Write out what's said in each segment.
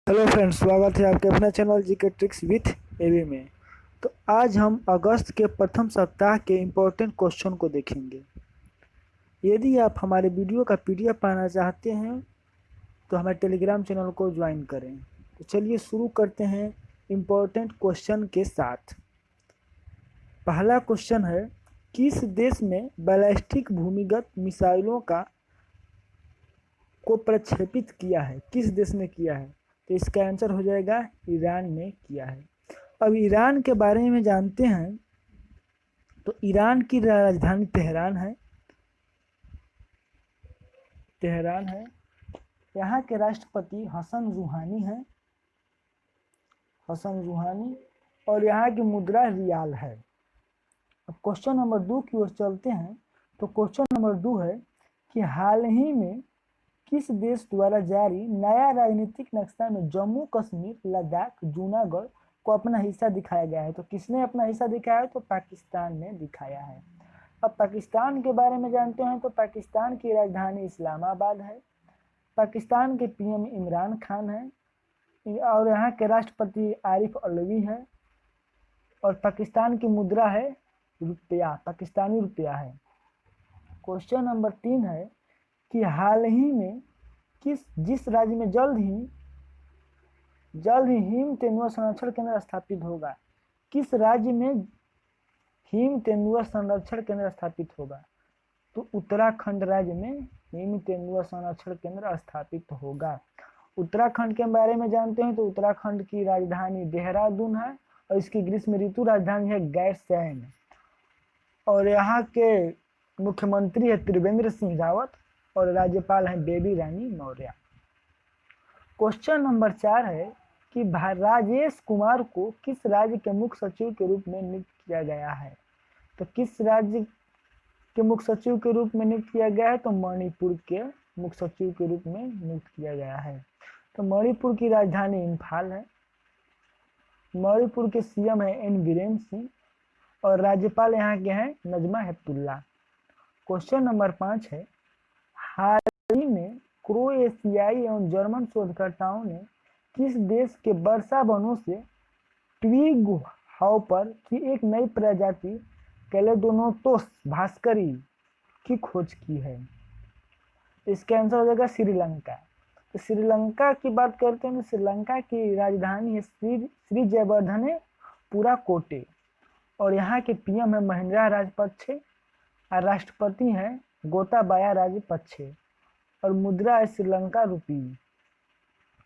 Hello friends, स्वागत है आपके अपने चैनल जीके ट्रिक्स विथ एवी में। तो आज हम अगस्त के प्रथम सप्ताह के इम्पोर्टेंट क्वेश्चन को देखेंगे। यदि आप हमारे वीडियो का पीडीएफ पाना चाहते हैं तो हमारे टेलीग्राम चैनल को ज्वाइन करें। तो चलिए शुरू करते हैं इम्पोर्टेंट क्वेश्चन के साथ। पहला क्वेश्चन है, किस देश में बैलिस्टिक भूमिगत मिसाइलों को प्रक्षेपित किया है? किस देश ने किया है? तो इसका आंसर हो जाएगा ईरान ने किया है। अब ईरान के बारे में जानते हैं तो ईरान की राजधानी तेहरान है। यहाँ के राष्ट्रपति हसन रूहानी और यहाँ की मुद्रा रियाल है। अब क्वेश्चन नंबर 2 की ओर चलते हैं। तो क्वेश्चन नंबर 2 है कि हाल ही में किस देश द्वारा जारी नया राजनीतिक नक्शा में जम्मू कश्मीर, लद्दाख, जूनागढ़ को अपना हिस्सा दिखाया गया है? तो किसने अपना हिस्सा दिखाया है? तो पाकिस्तान ने दिखाया है। अब पाकिस्तान के बारे में जानते हैं तो पाकिस्तान की राजधानी इस्लामाबाद है। पाकिस्तान के पीएम इमरान खान है और यहाँ के राष्ट्रपति आरिफ अलवी है। और पाकिस्तान की मुद्रा है रुपया, पाकिस्तानी रुपया है। क्वेश्चन नंबर 3 है कि हाल ही में जिस राज्य में जल्द ही हिम तेंदुआ संरक्षण केंद्र स्थापित होगा? किस राज्य में हिम तेंदुआ संरक्षण केंद्र स्थापित होगा? तो उत्तराखंड राज्य में हिम तेंदुआ संरक्षण केंद्र स्थापित होगा। उत्तराखंड के बारे में जानते हैं तो उत्तराखंड की राजधानी देहरादून है और इसकी ग्रीष्म ऋतु राजधानी है गैरसैंण। और यहाँ के मुख्यमंत्री है त्रिवेंद्र सिंह रावत और राज्यपाल है बेबी रानी मौर्य। क्वेश्चन नंबर 4 है कि राजेश कुमार को किस राज्य के मुख्य सचिव के रूप में नियुक्त किया गया है? तो किस राज्य के मुख्य सचिव के रूप में नियुक्त किया गया है? तो मणिपुर के मुख्य सचिव के रूप में नियुक्त किया गया है। तो मणिपुर की राजधानी इम्फाल है। मणिपुर के सीएम है एन वीरेंद्र सिंह और राज्यपाल यहाँ के हैं नजमा हेपतुल्ला। क्वेश्चन नंबर 5 है, हाल ही में क्रोएशियाई एवं जर्मन शोधकर्ताओं ने किस देश के वर्षा वनों से ट्विग हॉपर की एक नई प्रजाति कैलेडोनोटोस भास्करी की खोज की है? इसका आंसर हो जाएगा श्रीलंका। तो श्रीलंका की बात करते हैं तो श्रीलंका की राजधानी है श्री जयवर्धने पुरा कोटे और यहाँ के पीएम है महिंद्रा राजपक्षे और राष्ट्रपति हैं गोताबाया राजपक्षे और मुद्रा है श्रीलंका रूपी।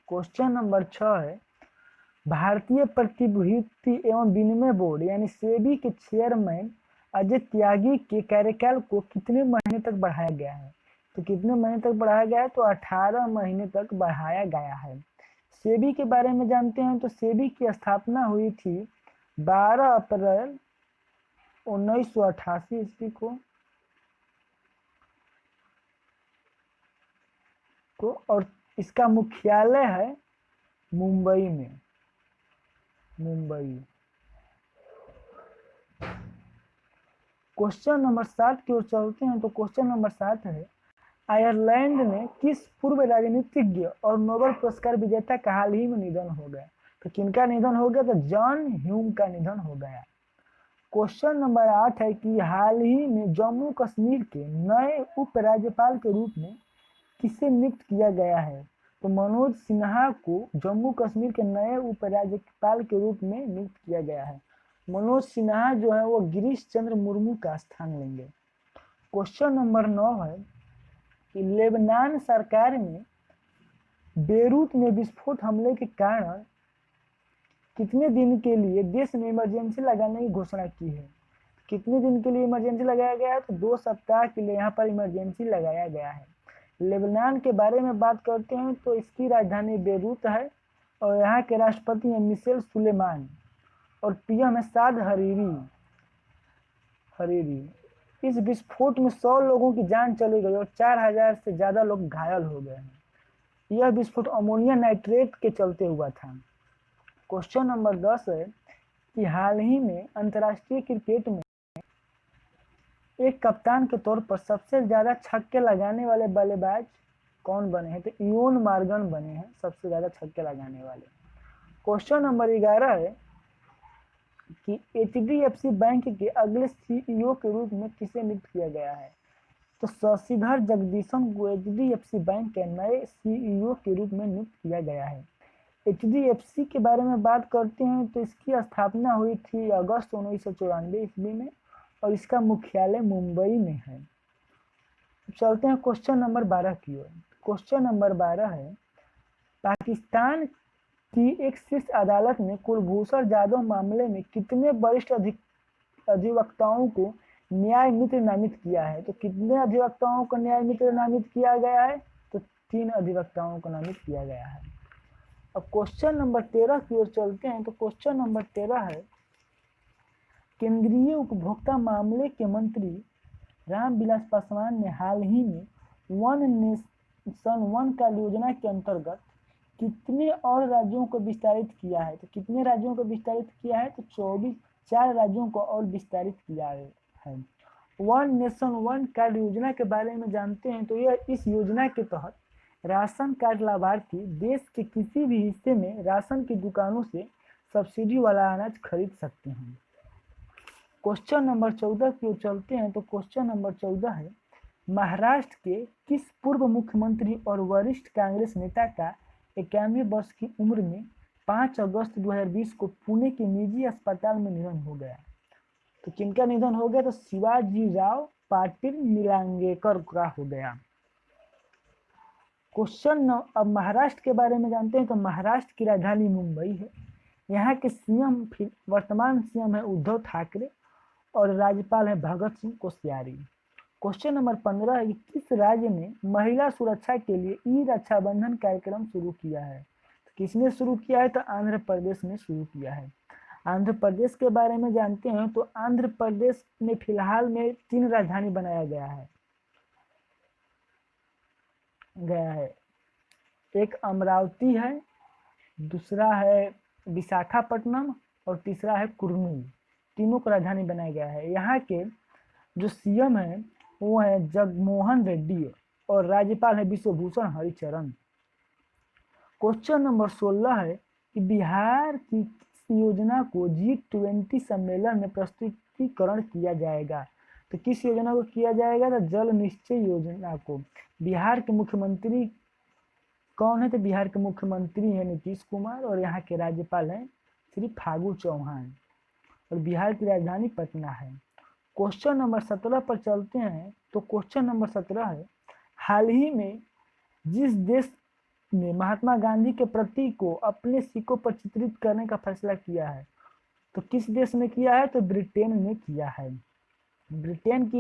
क्वेश्चन नंबर 6 है, भारतीय प्रतिभूति एवं विनिमय बोर्ड यानी सेबी के चेयरमैन अजय त्यागी के कार्यकाल को कितने महीने तक बढ़ाया गया है? तो कितने महीने तक बढ़ाया गया है? तो 18 महीने तक बढ़ाया गया है। सेबी के बारे में जानते हैं तो सेबी की स्थापना हुई थी 12 अप्रैल 1988 ईस्वी को। तो और इसका मुख्यालय है मुंबई में, मुंबई। क्वेश्चन नंबर 7 की ओर चलते हैं। तो क्वेश्चन नंबर 7 है, आयरलैंड में किस पूर्व राजनीतिज्ञ और नोबेल पुरस्कार विजेता का हाल ही में निधन हो गया? तो किनका निधन हो गया? तो जॉन ह्यूम का निधन हो गया। क्वेश्चन नंबर 8 है कि हाल ही में जम्मू कश्मीर के नए उपराज्यपाल के रूप में किसे नियुक्त किया गया है? तो मनोज सिन्हा को जम्मू कश्मीर के नए उपराज्यपाल के रूप में नियुक्त किया गया है। मनोज सिन्हा जो है वो गिरीश चंद्र मुर्मू का स्थान लेंगे। क्वेश्चन नंबर 9 है कि लेबनान सरकार ने बेरूत में विस्फोट हमले के कारण कितने दिन के लिए देश में इमरजेंसी लगाने की घोषणा की है? कितने दिन के लिए इमरजेंसी लगाया गया है? तो 2 सप्ताह के लिए यहाँ पर इमरजेंसी लगाया गया है। लेबनान के बारे में बात करते हैं तो इसकी राजधानी बेरूत है और यहाँ के राष्ट्रपति हैं मिशेल सुलेमान और पीएम है साद हरीरी। इस विस्फोट में 100 लोगों की जान चली गई और 4000 से ज्यादा लोग घायल हो गए हैं। यह विस्फोट अमोनिया नाइट्रेट के चलते हुआ था। क्वेश्चन नंबर 10 है कि हाल ही में अंतर्राष्ट्रीय क्रिकेट में एक कप्तान के तौर पर सबसे ज्यादा छक्के लगाने वाले बल्लेबाज कौन बने हैं? तो इयोन मार्गन बने हैं सबसे ज्यादा छक्के लगाने वाले। क्वेश्चन नंबर 11 है कि एचडीएफसी बैंक के अगले सीईओ के रूप में किसे नियुक्त किया गया है? तो शशिधर जगदीशन को एचडीएफसी बैंक के नए सीईओ के रूप में नियुक्त किया गया है। एचडीएफसी के बारे में बात करते हैं तो इसकी स्थापना हुई थी अगस्त 1994 ईस्वी में और इसका मुख्यालय मुंबई में है। चलते हैं क्वेश्चन नंबर 12 की ओर। क्वेश्चन नंबर 12 है पाकिस्तान की एक शीर्ष अदालत ने कुलभूषण जाधव मामले में कितने वरिष्ठ अधिवक्ताओं को न्याय मित्र नामित किया है? तो कितने अधिवक्ताओं को न्याय मित्र नामित किया गया है? तो 3 अधिवक्ताओं को नामित किया गया है। अब क्वेश्चन नंबर 13 की ओर चलते हैं। तो क्वेश्चन नंबर 13 है केंद्रीय उपभोक्ता मामले के मंत्री रामविलास पासवान ने हाल ही में वन नेशन वन कार्ड योजना के अंतर्गत कितने और राज्यों को विस्तारित किया है? तो कितने राज्यों को विस्तारित किया है? तो 4 राज्यों को और विस्तारित किया है। वन नेशन वन कार्ड योजना के बारे में जानते हैं तो यह इस योजना के तहत राशन कार्ड लाभार्थी देश के किसी भी हिस्से में राशन की दुकानों से सब्सिडी वाला अनाज खरीद सकते हैं। क्वेश्चन नंबर 14 की ओर चलते हैं। तो क्वेश्चन नंबर 14 है महाराष्ट्र के किस पूर्व मुख्यमंत्री और वरिष्ठ कांग्रेस नेता का 91 वर्ष की उम्र में 5 अगस्त 2020 को पुणे के निजी अस्पताल में निधन हो गया? तो किनका निधन हो गया? तो शिवाजी राव पाटिल निलंगेकर का हो गया। क्वेश्चन अब महाराष्ट्र के बारे में जानते हैं। तो महाराष्ट्र की राजधानी मुंबई है। यहाँ के सीएम वर्तमान सीएम है उद्धव ठाकरे और राज्यपाल है भगत सिंह कोश्यारी। क्वेश्चन नंबर 15 है कि किस राज्य ने महिला सुरक्षा के लिए ई रक्षाबंधन कार्यक्रम शुरू किया है? तो किसने शुरू किया है? तो आंध्र प्रदेश ने शुरू किया है। आंध्र प्रदेश के बारे में जानते हैं। तो आंध्र प्रदेश में फिलहाल में 3 राजधानी बनाया गया है। एक अमरावती है, दूसरा है विशाखापट्टनम और तीसरा है कुर्नूल। तीनों को राजधानी बनाया गया है। यहाँ के जो सीएम है वो है जगनमोहन रेड्डी और राज्यपाल है विश्वभूषण हरिचरण। क्वेश्चन नंबर 16 है कि बिहार की किस योजना को G20 सम्मेलन में प्रस्तुतिकरण किया जाएगा? तो किस योजना को किया जाएगा? तो जल निश्चय योजना को। बिहार के मुख्यमंत्री कौन है? तो बिहार के मुख्यमंत्री है नीतीश कुमार और यहाँ के राज्यपाल हैं श्री फागू चौहान और बिहार की राजधानी पटना है। क्वेश्चन नंबर 17 पर चलते हैं। तो क्वेश्चन नंबर 17 है हाल ही में जिस देश ने महात्मा गांधी के प्रतीक को अपने सिक्कों पर चित्रित करने का फैसला किया है? तो किस देश ने किया है? तो ब्रिटेन ने किया है। ब्रिटेन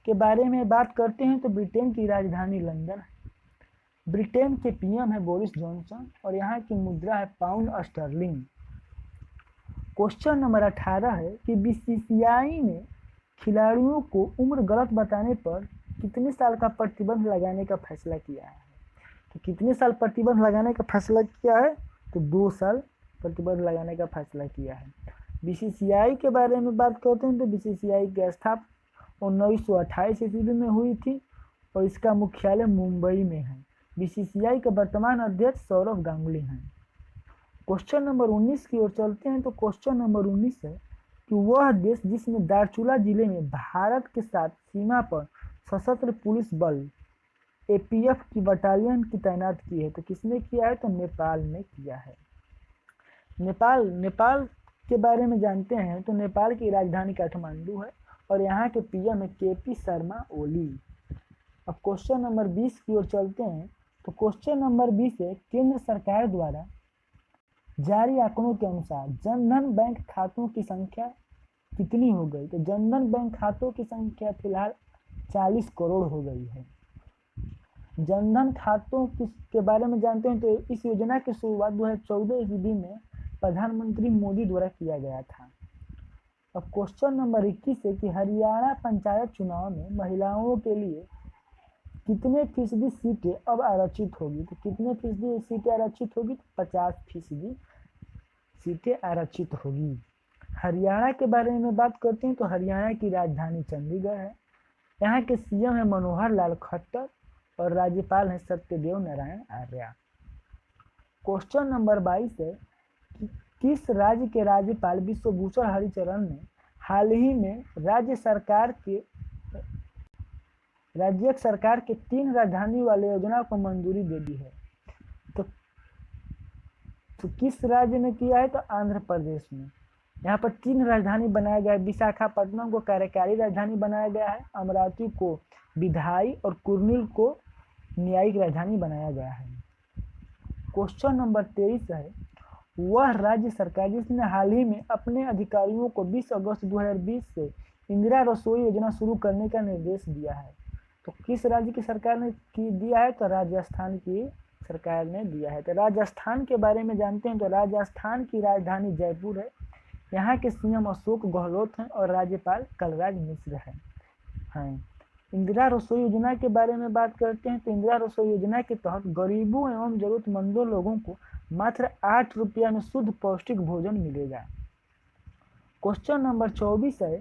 के बारे में बात करते हैं। तो ब्रिटेन की राजधानी लंदन है। ब्रिटेन के पीएम है बोरिस जॉनसन और यहाँ की मुद्रा है पाउंड स्टर्लिंग। क्वेश्चन नंबर 18 है कि बीसीसीआई ने खिलाड़ियों को उम्र गलत बताने पर कितने साल का प्रतिबंध लगाने का फैसला किया है? तो कितने साल प्रतिबंध लगाने का फैसला किया है? तो 2 साल प्रतिबंध लगाने का फैसला किया है। बीसीसीआई के बारे में बात करते हैं। तो बीसीसीआई की स्थापना 1928 ईस्वी में हुई थी और इसका मुख्यालय मुंबई में है। बीसीसीआई के वर्तमान अध्यक्ष सौरव गांगुली हैं। क्वेश्चन नंबर 19 की ओर चलते हैं। तो क्वेश्चन नंबर 19 है कि वह देश जिसने दारचूला जिले में भारत के साथ सीमा पर सशस्त्र पुलिस बल एपीएफ की बटालियन की तैनात की है? तो किसने किया है? तो नेपाल ने किया है। नेपाल के बारे में जानते हैं। तो नेपाल की राजधानी काठमांडू है और यहाँ के पीएम है केपी शर्मा ओली। अब क्वेश्चन नंबर 20 की ओर चलते हैं। तो क्वेश्चन नंबर 20 है केंद्र सरकार द्वारा जारी आंकड़ों के अनुसार जनधन बैंक खातों की संख्या कितनी हो गई? तो जनधन बैंक खातों की संख्या फिलहाल 40 करोड़ हो गई है। जनधन खातों के बारे में जानते हैं। तो इस योजना की शुरुआत 2014 ईस्वी में प्रधानमंत्री मोदी द्वारा किया गया था। अब क्वेश्चन नंबर 21 है कि हरियाणा पंचायत चुनाव में महिलाओं के लिए कितने फीसदी सीटें अब आरक्षित होगी? तो कितने फीसदी सीटें आरक्षित होगी? तो 50% सीटें आरक्षित होगी। हरियाणा के बारे में बात करते हैं। तो हरियाणा की राजधानी चंडीगढ़ है। यहाँ के सीएम है मनोहर लाल खट्टर और राज्यपाल हैं सत्यदेव नारायण आर्य। क्वेश्चन नंबर 22 है कि किस राज्य के राज्यपाल विश्वभूषण हरिचरण ने हाल ही में राज्य सरकार के 3 राजधानी वाले योजना को मंजूरी दे दी है। तो किस राज्य ने किया है? तो आंध्र प्रदेश में। यहाँ पर 3 राजधानी बनाया गया है। विशाखापट्टनम को कार्यकारी राजधानी बनाया गया है, अमरावती को विधायी और कुर्नूल को न्यायिक राजधानी बनाया गया है। क्वेश्चन नंबर 23 है वह राज्य सरकार जिसने हाल ही में अपने अधिकारियों को 20 अगस्त 2020 से इंदिरा रसोई योजना शुरू करने का निर्देश दिया है। तो किस राज्य की सरकार ने दिया है? तो राजस्थान की सरकार ने दिया है। तो राजस्थान के बारे में जानते हैं। तो राजस्थान की राजधानी जयपुर है। यहाँ के सीएम अशोक गहलोत हैं और राज्यपाल कलराज मिश्र हैं। इंदिरा रसोई योजना के बारे में बात करते हैं। तो इंदिरा रसोई योजना के तहत गरीबों एवं जरूरतमंदों लोगों को मात्र 8 रुपया में शुद्ध पौष्टिक भोजन मिलेगा। क्वेश्चन नंबर 24 है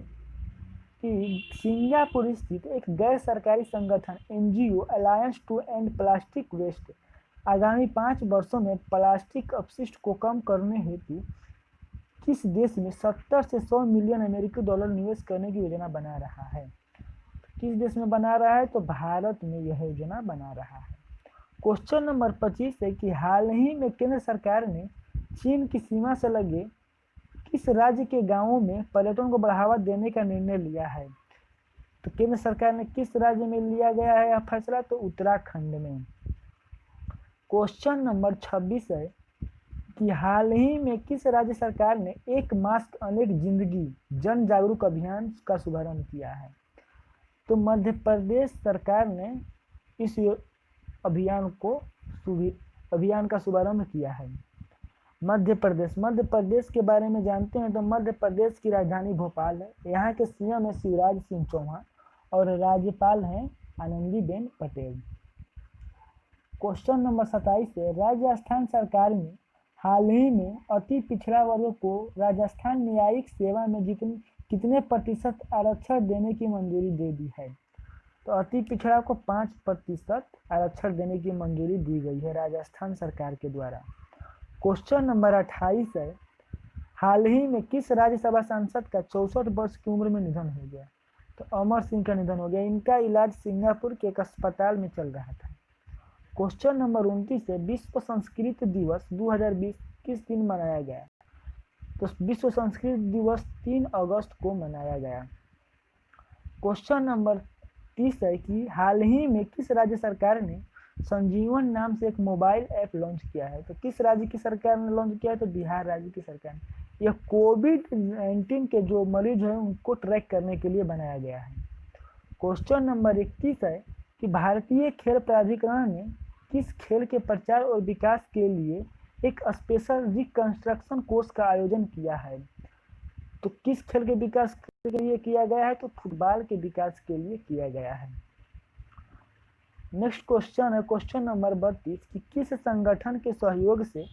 कि सिंगापुर स्थित एक गैर सरकारी संगठन NGO alliance to end plastic waste आगामी 5 वर्षों में प्लास्टिक अपशिष्ट को कम करने हेतु किस देश में 70 से 100 मिलियन अमेरिकी डॉलर निवेश करने की योजना बना रहा है? किस देश में बना रहा है? तो भारत में यह योजना बना रहा है। क्वेश्चन नंबर 25 है कि हाल ही में केंद्र सरकार ने चीन की सीमा से लगे किस राज्य के गांवों में पर्यटन को बढ़ावा देने का निर्णय लिया है? तो केंद्र सरकार ने किस राज्य में लिया गया है यह फैसला? तो उत्तराखंड में। क्वेश्चन नंबर 26 है कि हाल ही में किस राज्य सरकार ने एक मास्क अनेक जिंदगी जन जागरूक अभियान का शुभारंभ किया है? तो मध्य प्रदेश सरकार ने इस अभियान का शुभारंभ किया है। मध्य प्रदेश के बारे में जानते हैं। तो मध्य प्रदेश की राजधानी भोपाल है। यहाँ के सीएम है शिवराज सिंह चौहान और राज्यपाल हैं आनंदीबेन पटेल। क्वेश्चन नंबर 27 है राजस्थान सरकार ने हाल ही में अति पिछड़ा वर्ग को राजस्थान न्यायिक सेवा में कितने प्रतिशत आरक्षण देने की मंजूरी दे दी है? तो अति पिछड़ा को 5% आरक्षण देने की मंजूरी दी गई है राजस्थान सरकार के द्वारा। क्वेश्चन नंबर 28 है हाल ही में किस राज्यसभा सांसद का 64 वर्ष की उम्र में निधन हो गया? तो अमर सिंह का निधन हो गया। इनका इलाज सिंगापुर के एक अस्पताल में चल रहा था। क्वेश्चन नंबर 29 है विश्व संस्कृत दिवस 2020 किस दिन मनाया गया? तो विश्व संस्कृत दिवस 3 अगस्त को मनाया गया। क्वेश्चन नंबर 30 है कि हाल ही में किस राज्य सरकार ने संजीवन नाम से एक मोबाइल ऐप लॉन्च किया है? तो किस राज्य की सरकार ने लॉन्च किया है? तो बिहार राज्य की सरकार ने। यह कोविड-19 के जो मरीज हैं उनको ट्रैक करने के लिए बनाया गया है। क्वेश्चन नंबर 31 है कि भारतीय खेल प्राधिकरण ने किस खेल के प्रचार और विकास के लिए एक स्पेशल रिकंस्ट्रक्शन कोर्स का आयोजन किया है? तो किस खेल के विकास के लिए किया गया है? तो फुटबॉल के विकास के लिए किया गया है। नेक्स्ट क्वेश्चन है क्वेश्चन नंबर 32 कि किस संगठन के सहयोग से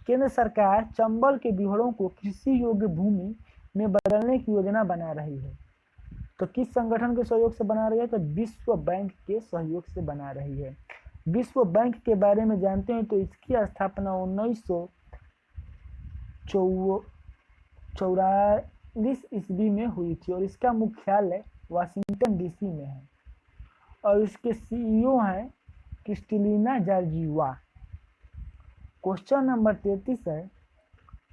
केंद्र सरकार चंबल के बिहड़ों को कृषि योग्य भूमि में बदलने की योजना बना रही है? तो किस संगठन के सहयोग से बना रही है? तो विश्व बैंक के सहयोग से बना रही है। विश्व बैंक के बारे में जानते हैं। तो इसकी स्थापना 1944 ईस्वी में हुई थी और इसका मुख्यालय वाशिंगटन डीसी में है और इसके सीईओ हैं क्रिस्टलिना जॉर्जिवा। क्वेश्चन नंबर 33 है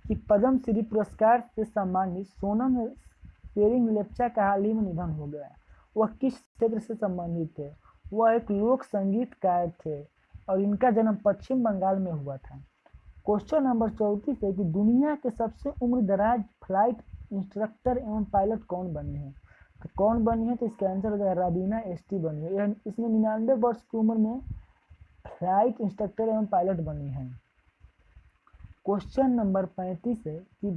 कि पद्म श्री पुरस्कार से सम्मानित सोनम शेरिंग लेप्चा का हाल ही में निधन हो गया। वह किस क्षेत्र से संबंधित थे? वह एक लोक संगीतकार थे और इनका जन्म पश्चिम बंगाल में हुआ था। क्वेश्चन नंबर 34 है कि दुनिया के सबसे उम्रदराज फ्लाइट इंस्ट्रक्टर एवं पायलट कौन बने हैं? तो कौन बनी है? तो इसका आंसर हो जाएगा रवीना एसटी बनी है। इसने 99 वर्ष की उम्र में फ्लाइट इंस्ट्रक्टर एवं पायलट बनी है। क्वेश्चन नंबर 35 है कि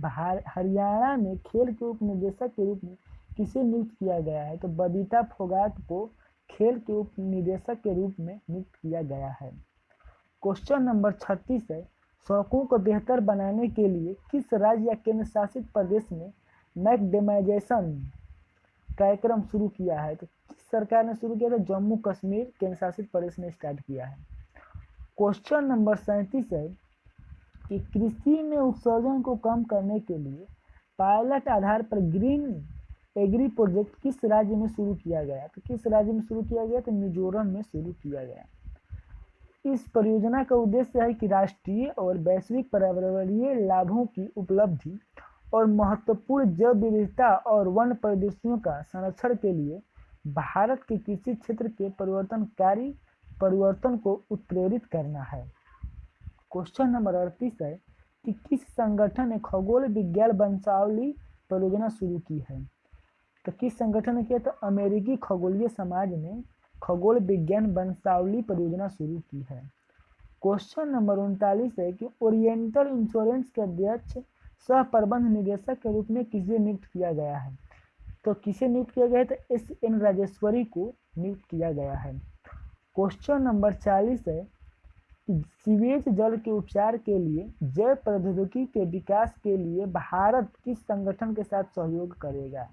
हरियाणा में खेल के उप निदेशक के रूप में किसे नियुक्त किया गया है? तो बबीता फोगाट को खेल के उप निदेशक के रूप में नियुक्त किया गया है। क्वेश्चन नंबर 36 है सड़कों को बेहतर बनाने के लिए किस राज्य या केंद्र शासित प्रदेश में मैकडेमाइजेशन कार्यक्रम शुरू किया है? तो किस सरकार ने शुरू किया था? जम्मू कश्मीर केंद्र शासित प्रदेश ने स्टार्ट किया है। क्वेश्चन नंबर 37 है कि कृषि में उत्सर्जन को कम करने के लिए पायलट आधार पर ग्रीन एग्री प्रोजेक्ट किस राज्य में शुरू किया गया? तो किस राज्य में शुरू किया गया? तो मिजोरम में शुरू किया गया। इस परियोजना का उद्देश्य है कि राष्ट्रीय और वैश्विक पर्यावरणीय लाभों की उपलब्धि और महत्वपूर्ण जैव विविधता और वन परिदृश्यों का संरक्षण के लिए भारत के कृषि क्षेत्र के परिवर्तनकारी परिवर्तन को उत्प्रेरित करना है। क्वेश्चन नंबर 38 है कि किस संगठन ने खगोल विज्ञान वंशावली परियोजना शुरू की है? तो किस संगठन ने किया? तो अमेरिकी खगोलीय समाज ने खगोल विज्ञान वंशावली परियोजना शुरू की है। क्वेश्चन नंबर 39 है कि ओरिएंटल इंश्योरेंस के अध्यक्ष सह प्रबंध निदेशक के रूप में किसे नियुक्त किया गया है? तो किसे नियुक्त किया गया है? तो SN राजेश्वरी को नियुक्त किया गया है। क्वेश्चन नंबर 40 है कि सीवेज जल के उपचार के लिए जैव प्रौद्योगिकी के विकास के लिए भारत किस संगठन के साथ सहयोग करेगा?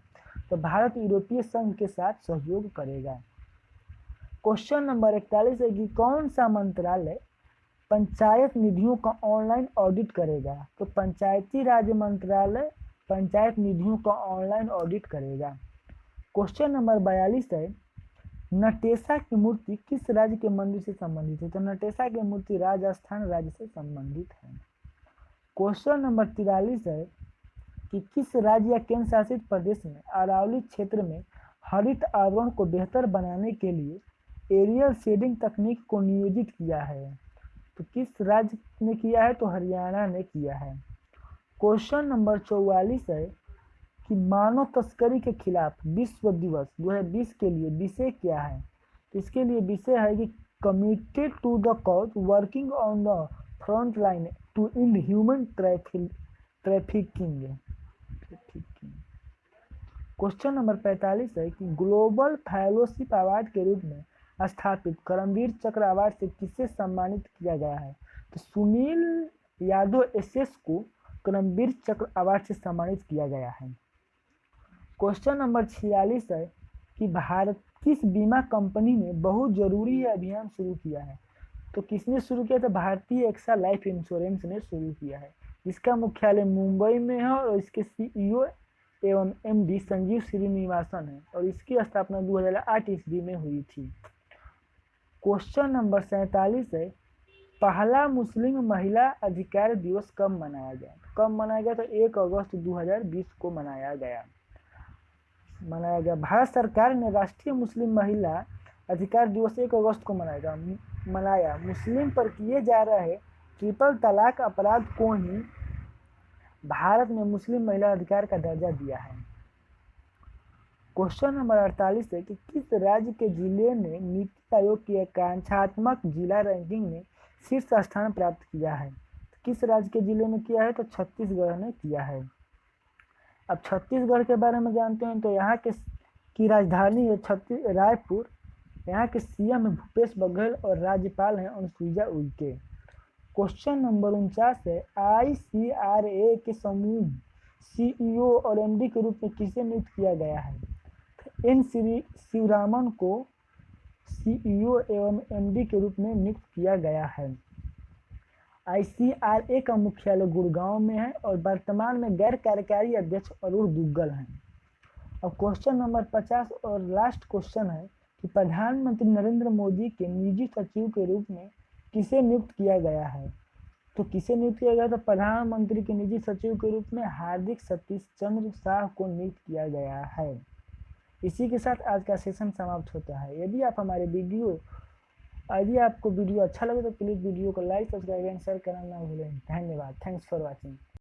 तो भारत यूरोपीय संघ के साथ सहयोग करेगा। क्वेश्चन नंबर 41 है कि कौन सा मंत्रालय पंचायत निधियों का ऑनलाइन ऑडिट करेगा? तो पंचायती राज मंत्रालय पंचायत निधियों का ऑनलाइन ऑडिट करेगा। क्वेश्चन नंबर 42 है नटेशा की मूर्ति किस राज्य के मंदिर से संबंधित है? तो नटेशा की मूर्ति राजस्थान राज्य से संबंधित है। क्वेश्चन नंबर 43 है कि किस राज्य या केंद्र शासित प्रदेश में अरावली क्षेत्र में हरित आवरण को बेहतर बनाने के लिए एरियल शेडिंग तकनीक को नियोजित किया है? तो किस राज्य ने किया है? तो हरियाणा ने किया है। क्वेश्चन नंबर 44 है कि मानव तस्करी के खिलाफ विश्व दिवस 2020 के लिए विषय क्या है? तो इसके लिए विषय है कि committed to the cause working on the front line to end human trafficking. Question number 45 है कि ग्लोबल फेलोशिप अवार्ड के रूप में स्थापित करमवीर चक्र अवार्ड से किसे सम्मानित किया गया है? तो सुनील यादव SS को करमवीर चक्र अवार्ड से सम्मानित किया गया है। क्वेश्चन नंबर 46 है कि भारत किस बीमा कंपनी ने बहुत जरूरी अभियान शुरू किया है? तो किसने शुरू किया था? भारतीय एक्सा लाइफ इंश्योरेंस ने शुरू किया है, जिसका मुख्यालय मुंबई में है और इसके CEO एवं MD संजीव श्रीनिवासन है और इसकी स्थापना 2008 ईस्वी में हुई थी। क्वेश्चन नंबर 47 है पहला मुस्लिम महिला अधिकार दिवस कब मनाया गया? कब मनाया गया? तो 1 अगस्त 2020 को मनाया गया। भारत सरकार ने राष्ट्रीय मुस्लिम महिला अधिकार दिवस 1 अगस्त को मनाया। मुस्लिम पर किए जा रहे ट्रिपल तलाक अपराध को ही भारत ने मुस्लिम महिला अधिकार का दर्जा दिया है। क्वेश्चन नंबर 48 है कि किस राज्य के जिले ने नीति आयोग की आकांक्षात्मक जिला रैंकिंग में शीर्ष स्थान प्राप्त किया है? किस राज्य के जिले ने किया है? तो छत्तीसगढ़ ने किया है। अब छत्तीसगढ़ के बारे में जानते हैं। तो यहाँ की राजधानी है रायपुर। यहाँ के CM भूपेश बघेल और राज्यपाल हैं अनुसुईया उइके। क्वेश्चन नंबर 49 है ICRA के समूह CEO और MD के रूप में किसे नियुक्त किया गया है? N शिवरामन को CEO एवं MD के रूप में नियुक्त किया गया है। ICRA का मुख्यालय गुड़गांव में है और वर्तमान में गैर कार्यकारी अध्यक्ष अरुण दुग्गल हैं। अब क्वेश्चन नंबर 50 और लास्ट क्वेश्चन है कि प्रधानमंत्री नरेंद्र मोदी के निजी सचिव के रूप में किसे नियुक्त किया गया है? तो किसे नियुक्त किया गया? तो प्रधानमंत्री के निजी सचिव के रूप में हार्दिक सतीश चंद्र शाह को नियुक्त किया गया है। इसी के साथ आज का सेशन समाप्त होता है। यदि आपको वीडियो अच्छा लगे तो प्लीज़ वीडियो को लाइक, सब्सक्राइब एंड शेयर करना ना भूलें। धन्यवाद। Thanks for watching.